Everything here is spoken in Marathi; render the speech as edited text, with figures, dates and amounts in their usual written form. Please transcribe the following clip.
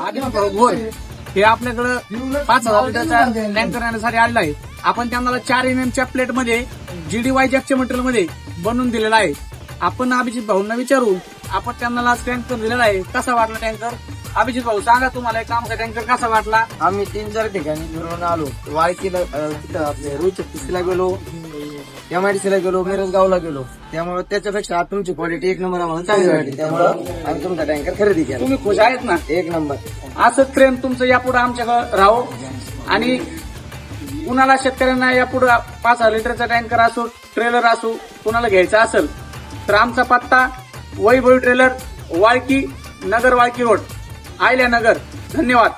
घोर हे आपल्याकडं 5,000 लिटरचा टँकर येण्यासाठी आलेला आहे. आपण त्यांना 4 MM च्या प्लेट मध्ये GDY जॅकच्या मटेरियल मध्ये बनवून दिलेला आहे. आपण अभिजित भाऊंना विचारू, आपण त्यांना टँकर दिलेला आहे, कसा वाटला टँकर? अभिजित भाऊ सांगा, तुम्हाला कामचा टँकर कसा वाटला? आम्ही 3-4 ठिकाणी फिरून आलो. वाळकीला तिथं आपल्या रुचकीला गेलो, MIDCला गेलो, मिरजगावला गेलो. त्यामुळे त्याच्यापेक्षा तुमची क्वालिटी एक नंबर आम्हाला चांगली वाटली. त्यामुळे आम्ही तुमचा टँकर खरेदी केला. तुम्ही खुश आहेत ना? एक नंबर. असंच प्रेम तुमचं यापुढे आमच्याकडे राहो. आणि कुणाला शेतकऱ्यांना यापुढे 5,000 लिटरचा टँकर असो, ट्रेलर असो, कुणाला घ्यायचा असेल तर आमचा पत्ता वैभव ट्रेलर, वाळकी, नगर वाळकी रोड, आयल्या नगर. धन्यवाद.